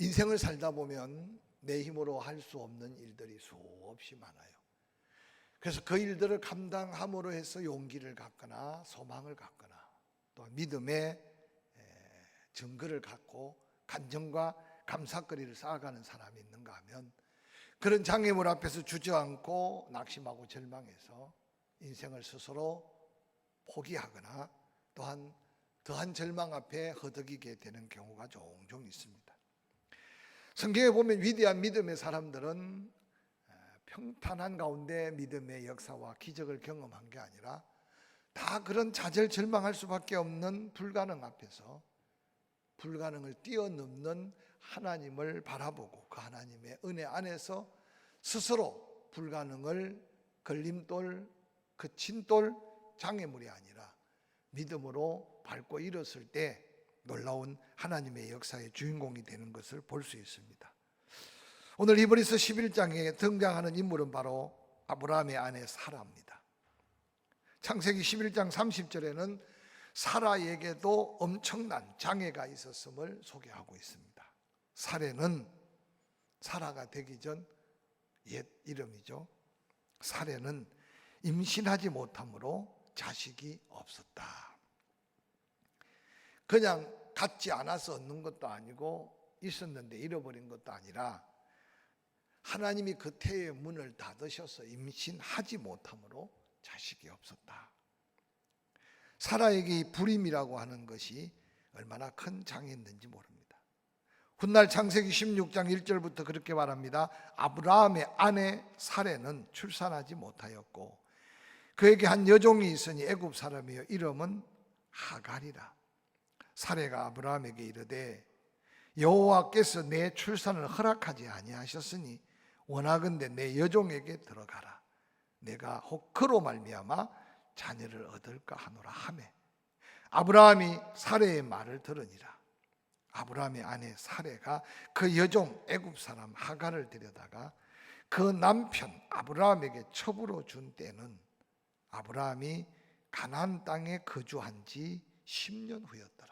인생을 살다 보면 내 힘으로 할 수 없는 일들이 수없이 많아요. 그래서 그 일들을 감당함으로 해서 용기를 갖거나 소망을 갖거나 또 믿음의 증거를 갖고 간증과 감사거리를 쌓아가는 사람이 있는가 하면, 그런 장애물 앞에서 주저앉고 낙심하고 절망해서 인생을 스스로 포기하거나 또한 더한 절망 앞에 허덕이게 되는 경우가 종종 있습니다. 성경에 보면 위대한 믿음의 사람들은 평탄한 가운데 믿음의 역사와 기적을 경험한 게 아니라 다 그런 좌절 절망할 수밖에 없는 불가능 앞에서 불가능을 뛰어넘는 하나님을 바라보고 그 하나님의 은혜 안에서 스스로 불가능을 걸림돌, 그친돌, 장애물이 아니라 믿음으로 밟고 일었을 때 놀라운 하나님의 역사의 주인공이 되는 것을 볼 수 있습니다. 오늘 히브리서 11장에 등장하는 인물은 바로 아브라함의 아내 사라입니다. 창세기 11장 30절에는 사라에게도 엄청난 장애가 있었음을 소개하고 있습니다. 사라가 되기 전 옛 이름이죠. 사라는 임신하지 못함으로 자식이 없었다. 그냥 갖지 않아서 얻는 것도 아니고 있었는데 잃어버린 것도 아니라 하나님이 그 태의 문을 닫으셔서 임신하지 못함으로 자식이 없었다. 사라에게 이 불임이라고 하는 것이 얼마나 큰 장애였는지 모릅니다. 훗날 창세기 16장 1절부터 그렇게 말합니다. 아브라함의 아내 사라는 출산하지 못하였고 그에게 한 여종이 있으니 애굽 사람이요 이름은 하갈이라. 사라가 아브라함에게 이르되 여호와께서 내 출산을 허락하지 아니하셨으니 원하건대 내 여종에게 들어가라. 내가 혹 그로 말미암아 자녀를 얻을까 하노라 하매 아브라함이 사라의 말을 들으니라. 아브라함의 아내 사라가 그 여종 애굽 사람 하갈을 데려다가 그 남편 아브라함에게 첩으로 준 때는 아브라함이 가나안 땅에 거주한 지 10년 후였더라.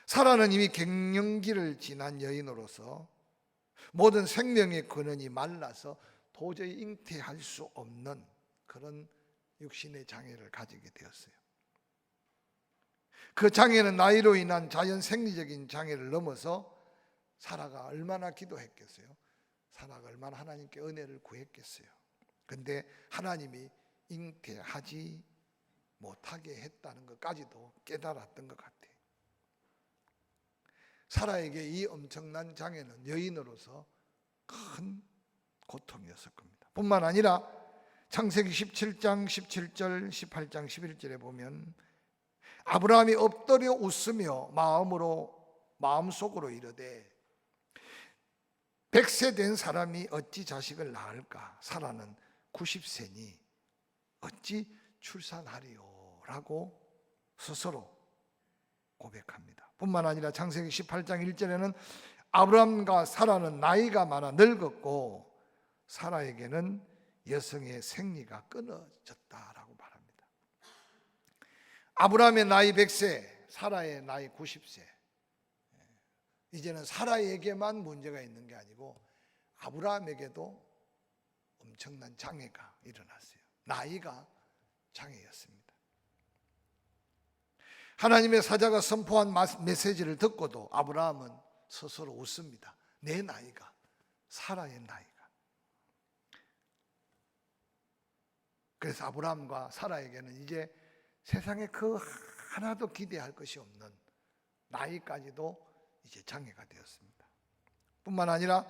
사라는 이미 갱년기를 지난 여인으로서 모든 생명의 근원이 말라서 도저히 잉태할 수 없는 그런 육신의 장애를 가지게 되었어요. 그 장애는 나이로 인한 자연 생리적인 장애를 넘어서 사라가 얼마나 기도했겠어요. 사라가 얼마나 하나님께 은혜를 구했겠어요. 그런데 하나님이 잉태하지 못하게 했다는 것까지도 깨달았던 것 같아요. 사라에게 이 엄청난 장애는 여인으로서 큰 고통이었을 겁니다. 뿐만 아니라 창세기 17장 17절 18장 11절에 보면 아브라함이 엎드려 웃으며 마음속으로 이르되 100세 된 사람이 어찌 자식을 낳을까? 사라는 90세니 어찌 출산하리요? 라고 스스로 고백합니다. 뿐만 아니라 창세기 18장 1절에는 아브라함과 사라는 나이가 많아 늙었고 사라에게는 여성의 생리가 끊어졌다라고 말합니다. 아브라함의 나이 100세, 사라의 나이 90세. 이제는 사라에게만 문제가 있는 게 아니고 아브라함에게도 엄청난 장애가 일어났어요. 나이가 장애였습니다. 하나님의 사자가 선포한 메시지를 듣고도 아브라함은 스스로 웃습니다. 내 나이가, 사라의 나이가. 그래서 아브라함과 사라에게는 이제 세상에 그 하나도 기대할 것이 없는 나이까지도 이제 장애가 되었습니다. 뿐만 아니라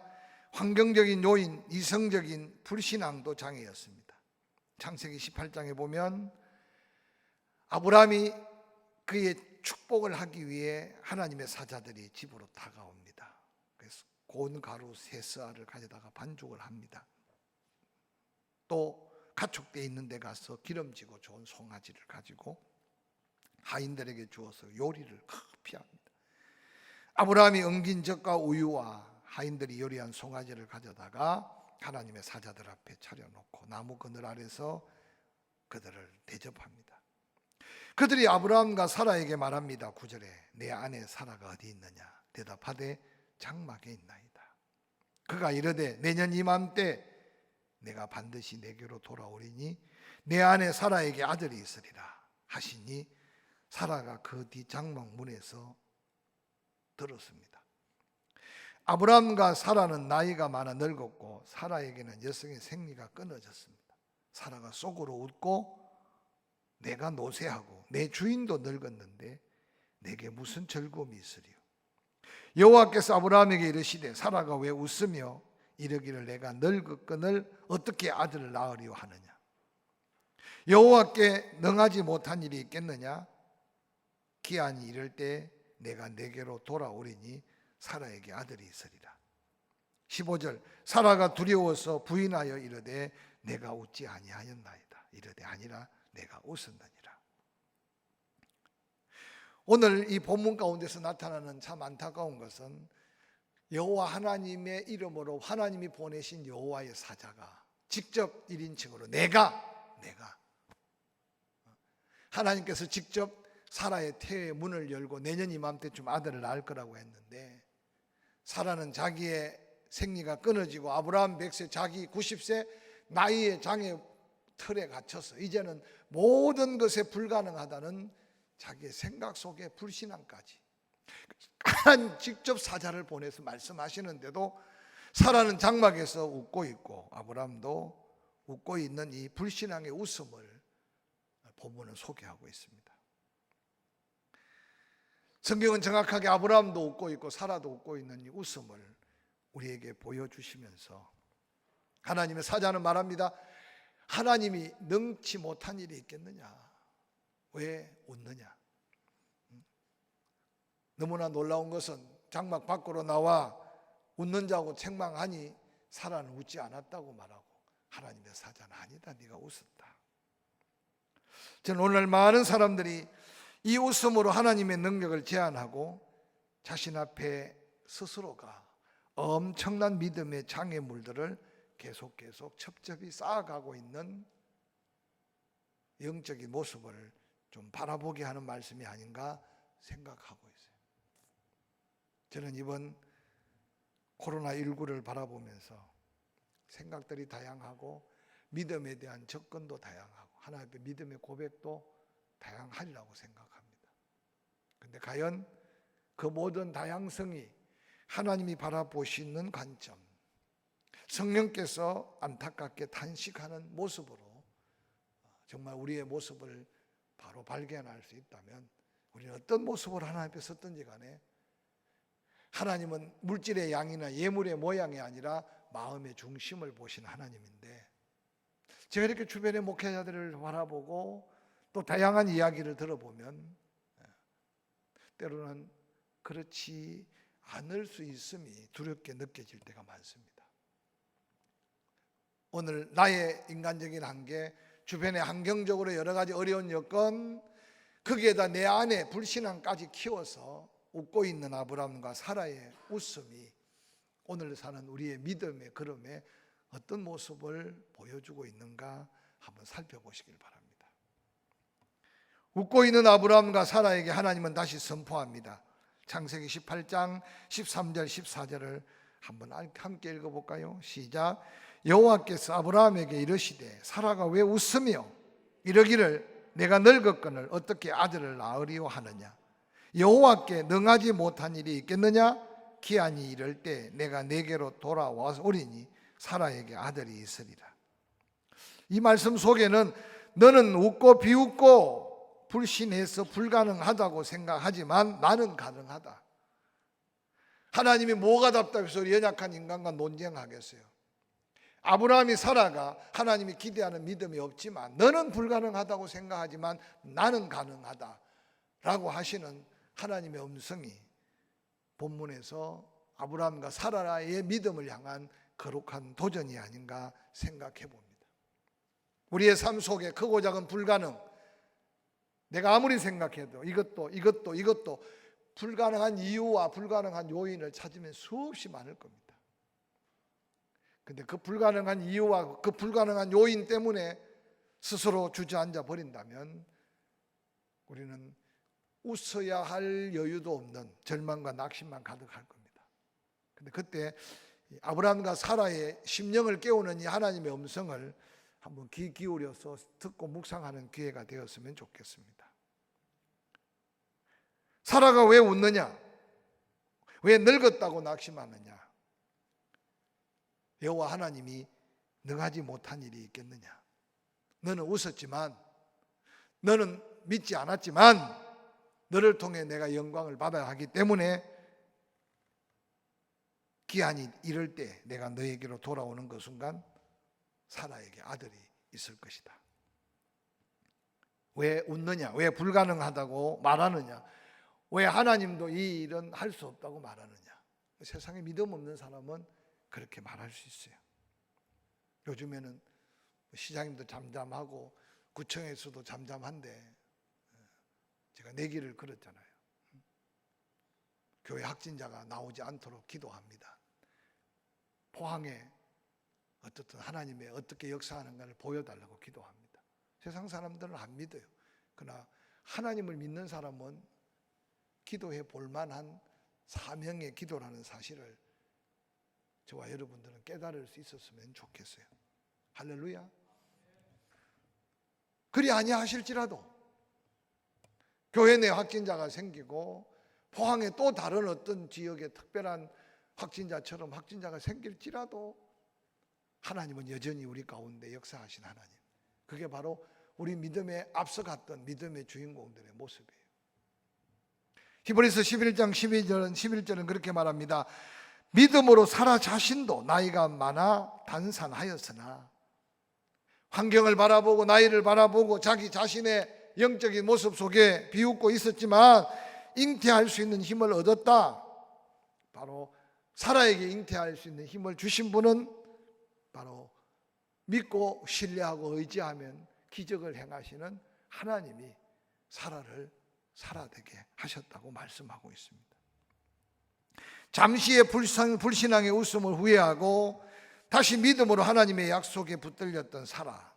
환경적인 요인, 이성적인 불신앙도 장애였습니다. 창세기 18장에 보면 아브라함이 그의 축복을 하기 위해 하나님의 사자들이 집으로 다가옵니다. 그래서 고운 가루 3쌀을 가져다가 반죽을 합니다. 또 가축대 있는 데 가서 기름지고 좋은 송아지를 가지고 하인들에게 주어서 요리를 급히 합니다. 아브라함이 엉긴 젖과 우유와 하인들이 요리한 송아지를 가져다가 하나님의 사자들 앞에 차려놓고 나무 그늘 아래서 그들을 대접합니다. 그들이 아브라함과 사라에게 말합니다. 9절에 내 아내 사라가 어디 있느냐? 대답하되 장막에 있나이다. 그가 이르되 내년 이맘때 내가 반드시 내게로 돌아오리니 내 아내 사라에게 아들이 있으리라 하시니 사라가 그 뒤 장막 문에서 들었습니다. 아브람과 사라는 나이가 많아 늙었고 사라에게는 여성의 생리가 끊어졌습니다. 사라가 속으로 웃고 내가 노쇠하고 내 주인도 늙었는데 내게 무슨 즐거움이 있으리요. 여호와께서 아브라함에게 이르시되 사라가 왜 웃으며 이르기를 내가 늙었거늘 어떻게 아들을 낳으리요 하느냐. 여호와께 능하지 못한 일이 있겠느냐. 기한이 이를 때 내가 내게로 돌아오리니 사라에게 아들이 있으리라. 15절 사라가 두려워서 부인하여 이르되 내가 웃지 아니하였나이다. 이르되 아니라 내가 웃었느니라. 오늘 이 본문 가운데서 나타나는 참 안타까운 것은 여호와 하나님의 이름으로 하나님이 보내신 여호와의 사자가 직접 1인칭으로 내가 하나님께서 직접 사라의 태의 문을 열고 내년 이맘때쯤 아들을 낳을 거라고 했는데 사라는 자기의 생리가 끊어지고 아브라함 100세 자기 90세 나이의 장애 틀에 갇혀서 이제는 모든 것에 불가능하다는 자기의 생각 속에 불신앙까지 하나님 직접 사자를 보내서 말씀하시는데도 사라는 장막에서 웃고 있고 아브라함도 웃고 있는 이 불신앙의 웃음을 본문은 소개하고 있습니다. 성경은 정확하게 아브라함도 웃고 있고 사라도 웃고 있는 이 웃음을 우리에게 보여주시면서 하나님의 사자는 말합니다. 하나님이 능치 못한 일이 있겠느냐? 왜 웃느냐? 너무나 놀라운 것은 장막 밖으로 나와 웃는 자고 책망하니 사라는 웃지 않았다고 말하고 하나님의 사자는 아니다, 네가 웃었다. 저는 오늘 많은 사람들이 이 웃음으로 하나님의 능력을 제한하고 자신 앞에 스스로가 엄청난 믿음의 장애물들을 계속 첩첩이 쌓아가고 있는 영적인 모습을 좀 바라보게 하는 말씀이 아닌가 생각하고 있어요. 저는 이번 코로나19를 바라보면서 생각들이 다양하고 믿음에 대한 접근도 다양하고 하나님 앞에 믿음의 고백도 다양하리라고 생각합니다. 그런데 과연 그 모든 다양성이 하나님이 바라보시는 관점, 성령께서 안타깝게 탄식하는 모습으로 정말 우리의 모습을 바로 발견할 수 있다면 우리는 어떤 모습으로 하나님 앞에 섰든지 간에 하나님은 물질의 양이나 예물의 모양이 아니라 마음의 중심을 보신 하나님인데 제가 이렇게 주변의 목회자들을 바라보고 또 다양한 이야기를 들어보면 때로는 그렇지 않을 수 있음이 두렵게 느껴질 때가 많습니다. 오늘 나의 인간적인 한계, 주변의 환경적으로 여러 가지 어려운 여건, 거기에다 내 안에 불신앙까지 키워서 웃고 있는 아브라함과 사라의 웃음이 오늘 사는 우리의 믿음의 걸음에 어떤 모습을 보여주고 있는가 한번 살펴보시길 바랍니다. 웃고 있는 아브라함과 사라에게 하나님은 다시 선포합니다. 창세기 18장 13절 14절을 한번 함께 읽어볼까요? 시작. 여호와께서 아브라함에게 이르시되 사라가 왜 웃으며 이러기를 내가 늙었거늘 어떻게 아들을 낳으리요 하느냐. 여호와께 능하지 못한 일이 있겠느냐. 기한이 이를 때 내가 내게로 돌아와서 오리니 사라에게 아들이 있으리라. 이 말씀 속에는 너는 웃고 비웃고 불신해서 불가능하다고 생각하지만 나는 가능하다. 하나님이 뭐가 답답해서 우리 연약한 인간과 논쟁하겠어요? 아브라함이 사라가 하나님이 기대하는 믿음이 없지만 너는 불가능하다고 생각하지만 나는 가능하다 라고 하시는 하나님의 음성이 본문에서 아브라함과 사라의 믿음을 향한 거룩한 도전이 아닌가 생각해 봅니다. 우리의 삶 속에 크고 작은 불가능, 내가 아무리 생각해도 이것도 불가능한 이유와 불가능한 요인을 찾으면 수없이 많을 겁니다. 근데 그 불가능한 이유와 그 불가능한 요인 때문에 스스로 주저앉아 버린다면 우리는 웃어야 할 여유도 없는 절망과 낙심만 가득할 겁니다. 근데 그때 아브라함과 사라의 심령을 깨우는 이 하나님의 음성을 한번 귀 기울여서 듣고 묵상하는 기회가 되었으면 좋겠습니다. 사라가 왜 웃느냐? 왜 늙었다고 낙심하느냐? 여호와 하나님이 능하지 못한 일이 있겠느냐? 너는 웃었지만, 너는 믿지 않았지만, 너를 통해 내가 영광을 받아야 하기 때문에 기한이 이럴 때 내가 너에게로 돌아오는 그 순간 사라에게 아들이 있을 것이다. 왜 웃느냐? 왜 불가능하다고 말하느냐? 왜 하나님도 이 일은 할 수 없다고 말하느냐? 세상에 믿음 없는 사람은 그렇게 말할 수 있어요. 요즘에는 시장님도 잠잠하고 구청에서도 잠잠한데 제가 내기를 걸었잖아요. 교회 확진자가 나오지 않도록 기도합니다. 포항에 어떻든 하나님의 어떻게 역사하는가를 보여달라고 기도합니다. 세상 사람들은 안 믿어요. 그러나 하나님을 믿는 사람은 기도해 볼 만한 사명의 기도라는 사실을 저와 여러분들은 깨달을 수 있었으면 좋겠어요. 할렐루야. 그리 아니하실지라도 교회 내 확진자가 생기고 포항에 또 다른 어떤 지역에 특별한 확진자처럼 확진자가 생길지라도 하나님은 여전히 우리 가운데 역사하신 하나님. 그게 바로 우리 믿음에 앞서갔던 믿음의 주인공들의 모습이에요. 히브리서 11장 11절은 그렇게 말합니다. 믿음으로 사라 자신도 나이가 많아 단산하였으나, 환경을 바라보고 나이를 바라보고 자기 자신의 영적인 모습 속에 비웃고 있었지만 잉태할 수 있는 힘을 얻었다. 바로 사라에게 잉태할 수 있는 힘을 주신 분은 바로 믿고 신뢰하고 의지하면 기적을 행하시는 하나님이 사라를 살아되게 하셨다고 말씀하고 있습니다. 잠시의 불신앙의 웃음을 후회하고 다시 믿음으로 하나님의 약속에 붙들렸던 사라.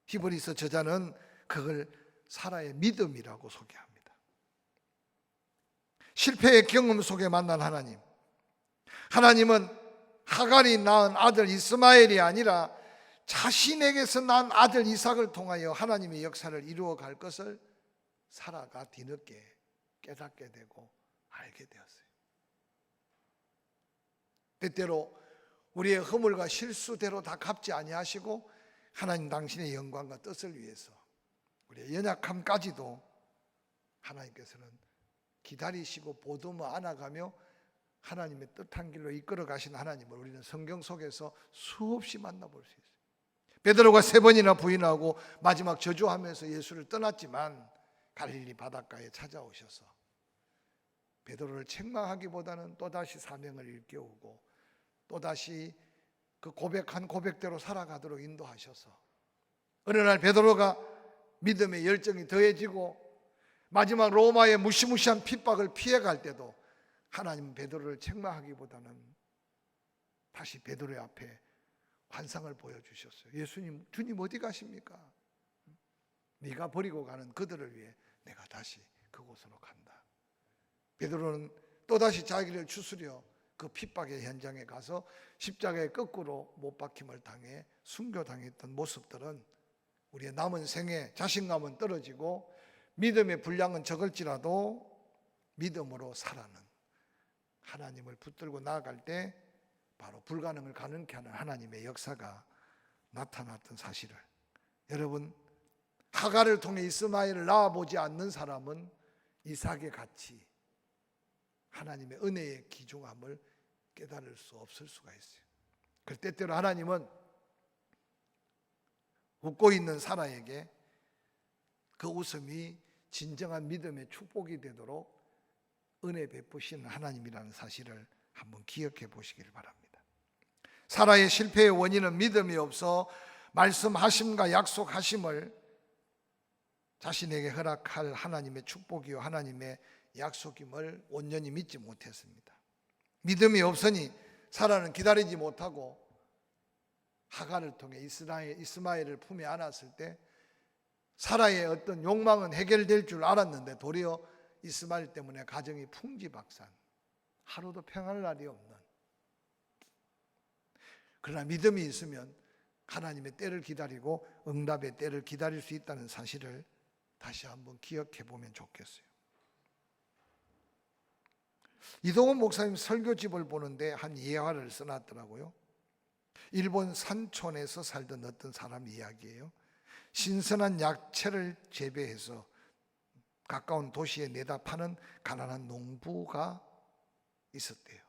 히브리서 저자는 그걸 사라의 믿음이라고 소개합니다. 실패의 경험 속에 만난 하나님. 하나님은 하갈이 낳은 아들 이스마엘이 아니라 자신에게서 낳은 아들 이삭을 통하여 하나님의 역사를 이루어 갈 것을 사라가 뒤늦게 깨닫게 되고 알게 되었어요. 때때로 우리의 허물과 실수대로 다 갚지 아니하시고 하나님 당신의 영광과 뜻을 위해서 우리의 연약함까지도 하나님께서는 기다리시고 보듬어 안아가며 하나님의 뜻한 길로 이끌어 가신 하나님을 우리는 성경 속에서 수없이 만나볼 수 있어요. 베드로가 3번이나 부인하고 마지막 저주하면서 예수를 떠났지만 갈릴리 바닷가에 찾아오셔서 베드로를 책망하기보다는 또다시 사명을 일깨우고 또다시 그 고백한 고백대로 살아가도록 인도하셔서 어느 날 베드로가 믿음의 열정이 더해지고 마지막 로마의 무시무시한 핍박을 피해갈 때도 하나님은 베드로를 책망하기보다는 다시 베드로의 앞에 환상을 보여주셨어요. 예수님, 주님 어디 가십니까? 네가 버리고 가는 그들을 위해 내가 다시 그곳으로 간다. 베드로는 또다시 자기를 추스려 그 핍박의 현장에 가서 십자가에 거꾸로 못 박힘을 당해 순교당했던 모습들은 우리의 남은 생에 자신감은 떨어지고 믿음의 분량은 적을지라도 믿음으로 살아는 하나님을 붙들고 나아갈 때 바로 불가능을 가능케 하는 하나님의 역사가 나타났던 사실을, 여러분, 하갈을 통해 이스마엘을 낳아보지 않는 사람은 이삭의 가치, 하나님의 은혜의 귀중함을 깨달을 수 없을 수가 있어요. 그 때때로 하나님은 웃고 있는 사라에게 그 웃음이 진정한 믿음의 축복이 되도록 은혜 베푸시는 하나님이라는 사실을 한번 기억해 보시길 바랍니다. 사라의 실패의 원인은 믿음이 없어 말씀하심과 약속하심을 자신에게 허락할 하나님의 축복이요 하나님의 약속임을 온전히 믿지 못했습니다. 믿음이 없으니 사라는 기다리지 못하고 하갈을 통해 이스마엘을 품에 안았을 때 사라의 어떤 욕망은 해결될 줄 알았는데 도리어 이스마엘 때문에 가정이 풍지박산, 하루도 평안할 날이 없는. 그러나 믿음이 있으면 하나님의 때를 기다리고 응답의 때를 기다릴 수 있다는 사실을 다시 한번 기억해 보면 좋겠어요. 이동훈 목사님 설교집을 보는데 한 예화를 써놨더라고요. 일본 산촌에서 살던 어떤 사람 이야기예요. 신선한 야채를 재배해서 가까운 도시에 내다 파는 가난한 농부가 있었대요.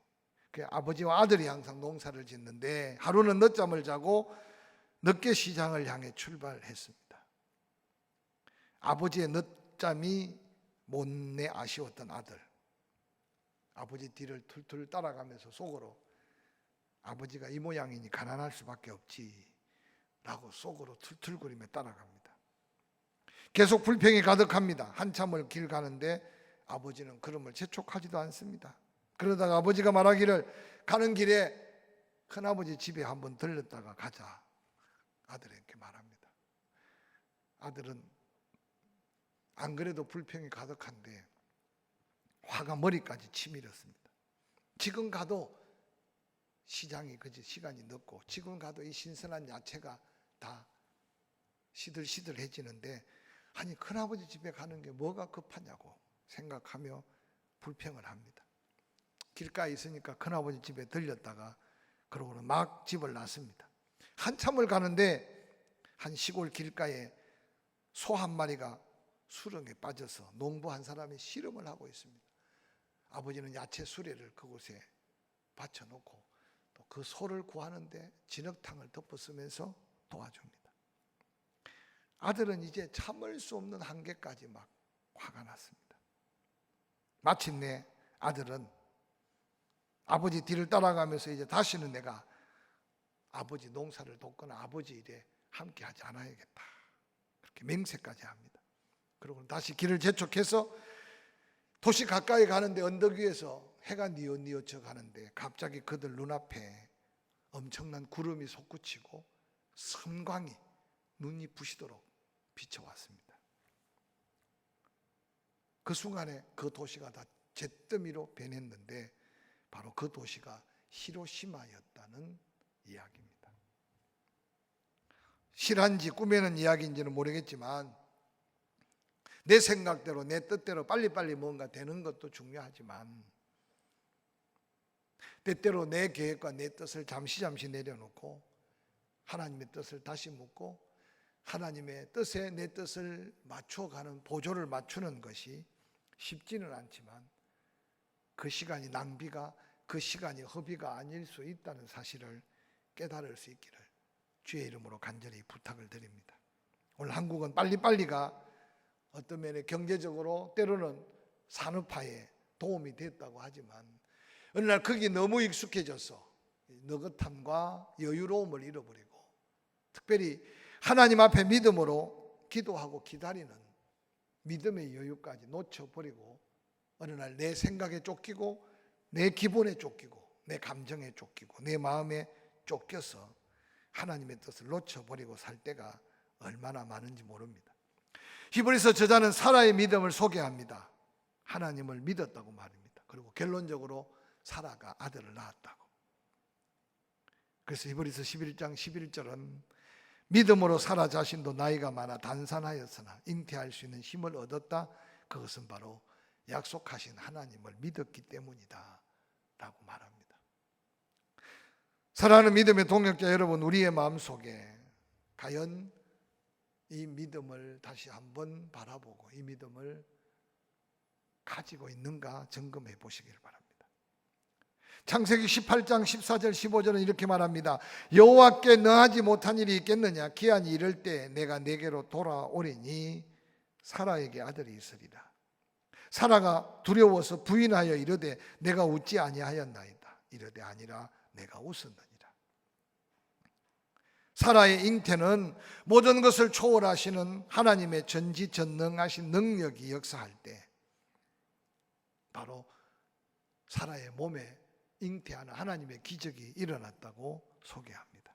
그 아버지와 아들이 항상 농사를 짓는데 하루는 늦잠을 자고 늦게 시장을 향해 출발했습니다. 아버지의 늦잠이 못내 아쉬웠던 아들, 아버지 뒤를 툴툴 따라가면서 속으로 아버지가 이 모양이니 가난할 수밖에 없지 라고 속으로 툴툴거리며 따라갑니다. 계속 불평이 가득합니다. 한참을 길 가는데 아버지는 걸음을 재촉하지도 않습니다. 그러다가 아버지가 말하기를 가는 길에 큰아버지 집에 한번 들렀다가 가자 아들에게 말합니다. 아들은 안 그래도 불평이 가득한데 화가 머리까지 치밀었습니다. 지금 가도 시장이 그지 시간이 늦고 지금 가도 이 신선한 야채가 다 시들시들해지는데 아니 큰아버지 집에 가는 게 뭐가 급하냐고 생각하며 불평을 합니다. 길가에 있으니까 큰아버지 집에 들렸다가 그러고는 막 집을 났습니다. 한참을 가는데 한 시골 길가에 소 한 마리가 수렁에 빠져서 농부 한 사람이 씨름을 하고 있습니다. 아버지는 야채 수레를 그곳에 받쳐놓고 또 그 소를 구하는데 진흙탕을 덮어쓰면서 도와줍니다. 아들은 이제 참을 수 없는 한계까지 막 화가 났습니다. 마침내 아들은 아버지 뒤를 따라가면서 이제 다시는 내가 아버지 농사를 돕거나 아버지 일에 함께 하지 않아야겠다 그렇게 맹세까지 합니다. 그리고 다시 길을 재촉해서 도시 가까이 가는데 언덕 위에서 해가 뉘어뉘어져 가는데 갑자기 그들 눈앞에 엄청난 구름이 솟구치고 섬광이 눈이 부시도록 비춰왔습니다. 그 순간에 그 도시가 다 잿더미로 변했는데 바로 그 도시가 히로시마였다는 이야기입니다. 실한지 꾸며낸 이야기인지는 모르겠지만 내 생각대로 내 뜻대로 빨리빨리 뭔가 되는 것도 중요하지만 때때로 내 계획과 내 뜻을 잠시 내려놓고 하나님의 뜻을 다시 묻고 하나님의 뜻에 내 뜻을 맞춰가는 보조를 맞추는 것이 쉽지는 않지만 그 시간이 낭비가 그 시간이 허비가 아닐 수 있다는 사실을 깨달을 수 있기를 주의 이름으로 간절히 부탁을 드립니다. 오늘 한국은 빨리빨리가 어떤 면에 경제적으로 때로는 산업화에 도움이 됐다고 하지만 어느 날 거기 너무 익숙해져서 느긋함과 여유로움을 잃어버리고 특별히 하나님 앞에 믿음으로 기도하고 기다리는 믿음의 여유까지 놓쳐버리고 어느 날 내 생각에 쫓기고 내 기분에 쫓기고 내 감정에 쫓기고 내 마음에 쫓겨서 하나님의 뜻을 놓쳐버리고 살 때가 얼마나 많은지 모릅니다. 히브리서 저자는 사라의 믿음을 소개합니다. 하나님을 믿었다고 말입니다. 그리고 결론적으로 사라가 아들을 낳았다고. 그래서 히브리서 11장 11절은 믿음으로 사라 자신도 나이가 많아 단산하였으나 잉태할 수 있는 힘을 얻었다. 그것은 바로 약속하신 하나님을 믿었기 때문이다 라고 말합니다. 사랑하는 믿음의 동역자 여러분, 우리의 마음속에 과연 이 믿음을 다시 한번 바라보고 이 믿음을 가지고 있는가 점검해 보시길 바랍니다. 창세기 18장 14절 15절은 이렇게 말합니다. 여호와께 너하지 못한 일이 있겠느냐? 기한이 이를 때 내가 내게로 돌아오리니 사라에게 아들이 있으리라. 사라가 두려워서 부인하여 이르되 내가 웃지 아니하였나이다. 이르되 아니라 내가 웃었느니라. 사라의 잉태는 모든 것을 초월하시는 하나님의 전지전능하신 능력이 역사할 때 바로 사라의 몸에 잉태하는 하나님의 기적이 일어났다고 소개합니다.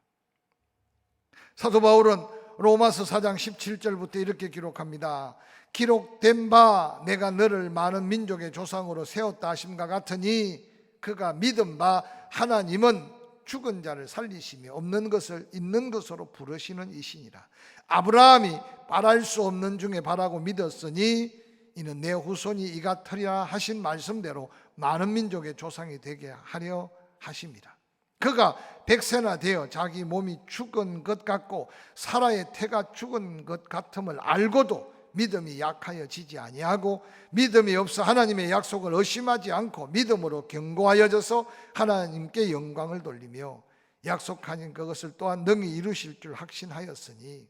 사도 바울은 로마서 4장 17절부터 이렇게 기록합니다. 기록된 바 내가 너를 많은 민족의 조상으로 세웠다 하심과 같으니 그가 믿은 바 하나님은 죽은 자를 살리시며 없는 것을 있는 것으로 부르시는 이시니라. 아브라함이 바랄 수 없는 중에 바라고 믿었으니 이는 내 후손이 이 같으리라 하신 말씀대로 많은 민족의 조상이 되게 하려 하심이라. 그가 100세나 되어 자기 몸이 죽은 것 같고 사라의 태가 죽은 것 같음을 알고도 믿음이 약하여 지지 아니하고 믿음이 없어 하나님의 약속을 의심하지 않고 믿음으로 견고하여져서 하나님께 영광을 돌리며 약속하신 그것을 또한 능히 이루실 줄 확신하였으니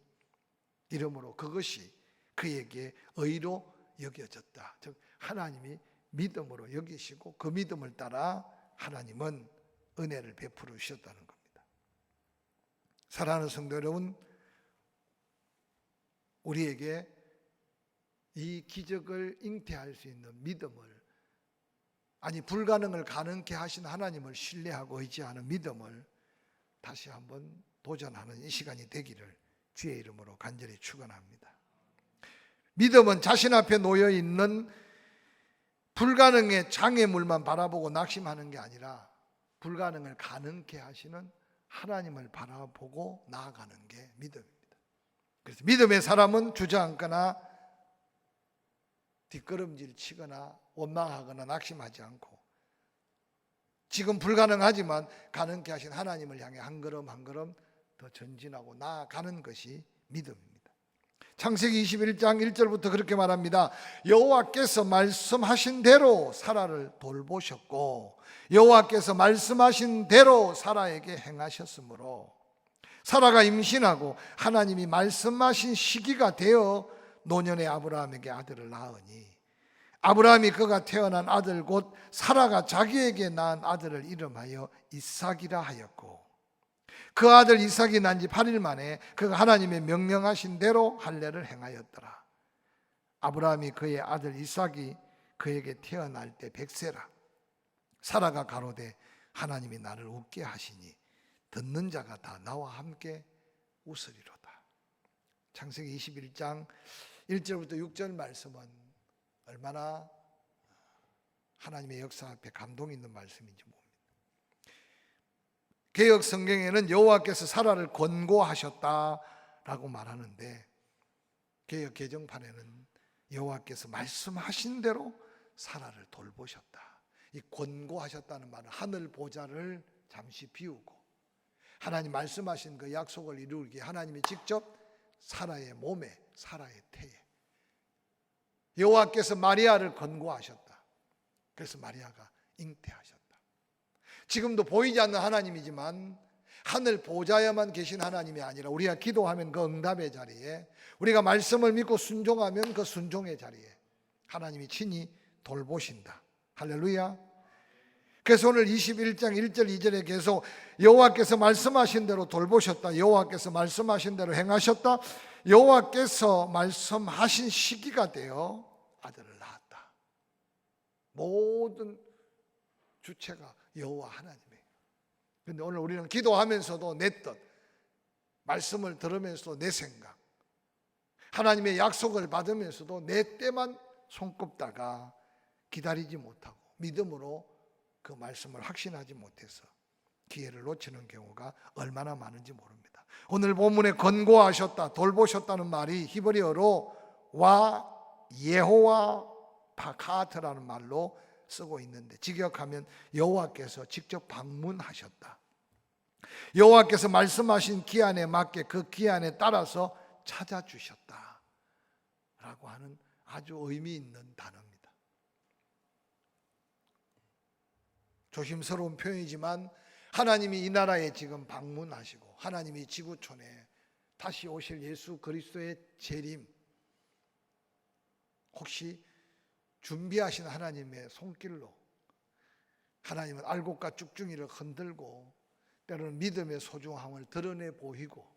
이러므로 그것이 그에게 의로 여겨졌다. 즉 하나님이 믿음으로 여기시고 그 믿음을 따라 하나님은 은혜를 베풀어 주셨다는 겁니다. 사랑하는 성도 여러분, 우리에게 이 기적을 잉태할 수 있는 믿음을, 아니 불가능을 가능케 하신 하나님을 신뢰하고 의지하는 믿음을 다시 한번 도전하는 이 시간이 되기를 주의 이름으로 간절히 축원합니다. 믿음은 자신 앞에 놓여 있는 불가능의 장애물만 바라보고 낙심하는 게 아니라 불가능을 가능케 하시는 하나님을 바라보고 나아가는 게 믿음입니다. 그래서 믿음의 사람은 주저앉거나 뒷걸음질 치거나 원망하거나 낙심하지 않고 지금 불가능하지만 가능케 하신 하나님을 향해 한 걸음 한 걸음 더 전진하고 나아가는 것이 믿음입니다. 창세기 21장 1절부터 그렇게 말합니다. 여호와께서 말씀하신 대로 사라를 돌보셨고 여호와께서 말씀하신 대로 사라에게 행하셨으므로 사라가 임신하고 하나님이 말씀하신 시기가 되어 노년의 아브라함에게 아들을 낳으니 아브라함이 그가 태어난 아들 곧 사라가 자기에게 낳은 아들을 이름하여 이삭이라 하였고 그 아들 이삭이 난 지 8일 만에 그가 하나님의 명령하신 대로 할례를 행하였더라. 아브라함이 그의 아들 이삭이 그에게 태어날 때 100세라. 사라가 가로되 하나님이 나를 웃게 하시니 듣는 자가 다 나와 함께 웃으리로다. 창세기 21장 1절부터 6절 말씀은 얼마나 하나님의 역사 앞에 감동 있는 말씀인지 봅니다. 개역 성경에는 여호와께서 사라를 권고하셨다라고 말하는데 개역 개정판에는 여호와께서 말씀하신 대로 사라를 돌보셨다. 이 권고하셨다는 말은 하늘 보좌를 잠시 비우고 하나님 말씀하신 그 약속을 이루기 하나님이 직접 사라의 몸에 사라의 태에 여호와께서 마리아를 권고하셨다. 그래서 마리아가 잉태하셨다. 지금도 보이지 않는 하나님이지만 하늘 보좌에만 계신 하나님이 아니라 우리가 기도하면 그 응답의 자리에 우리가 말씀을 믿고 순종하면 그 순종의 자리에 하나님이 친히 돌보신다. 할렐루야. 그래서 오늘 21장 1절 2절에 계속 여호와께서 말씀하신 대로 돌보셨다. 여호와께서 말씀하신 대로 행하셨다. 여호와께서 말씀하신 시기가 되어 아들을 낳았다. 모든 주체가 여호와 하나님이에요. 그런데 오늘 우리는 기도하면서도 내 뜻, 말씀을 들으면서도 내 생각, 하나님의 약속을 받으면서도 내 때만 손꼽다가 기다리지 못하고 믿음으로 그 말씀을 확신하지 못해서 기회를 놓치는 경우가 얼마나 많은지 모릅니다. 오늘 본문에 권고하셨다, 돌보셨다는 말이 히브리어로 와 예호와 파카트라는 말로 쓰고 있는데 직역하면 여호와께서 직접 방문하셨다. 여호와께서 말씀하신 기한에 맞게 그 기한에 따라서 찾아주셨다 라고 하는 아주 의미 있는 단어입니다. 조심스러운 표현이지만 하나님이 이 나라에 지금 방문하시고 하나님이 지구촌에 다시 오실 예수 그리스도의 재림 혹시 준비하신 하나님의 손길로 하나님은 알곡과 쭉중이를 흔들고 때로는 믿음의 소중함을 드러내 보이고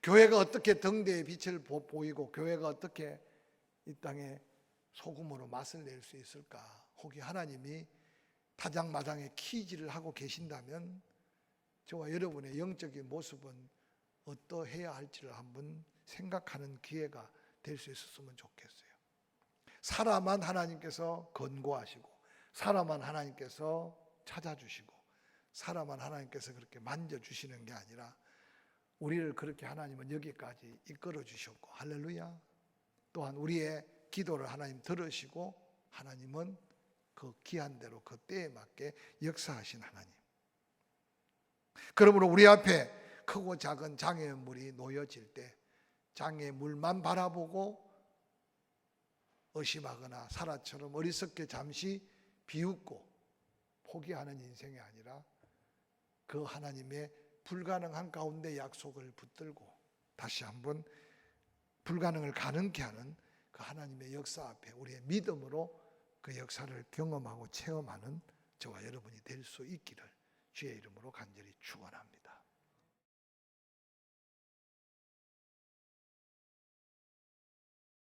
교회가 어떻게 등대의 빛을 보이고 교회가 어떻게 이 땅에 소금으로 맛을 낼 수 있을까 혹이 하나님이 타장마장의 키질을 하고 계신다면 저와 여러분의 영적인 모습은 어떠해야 할지를 한번 생각하는 기회가 될 수 있었으면 좋겠어요. 사람만 하나님께서 권고하시고, 사람만 하나님께서 찾아주시고, 사람만 하나님께서 그렇게 만져주시는 게 아니라 우리를 그렇게 하나님은 여기까지 이끌어 주셨고, 할렐루야. 또한 우리의 기도를 하나님 들으시고, 하나님은 그 기한 대로 그 때에 맞게 역사하신 하나님. 그러므로 우리 앞에 크고 작은 장애물이 놓여질 때 장애물만 바라보고 의심하거나 사라처럼 어리석게 잠시 비웃고 포기하는 인생이 아니라 그 하나님의 불가능한 가운데 약속을 붙들고 다시 한번 불가능을 가능케 하는 그 하나님의 역사 앞에 우리의 믿음으로 그 역사를 경험하고 체험하는 저와 여러분이 될 수 있기를 주의 이름으로 간절히 축원합니다.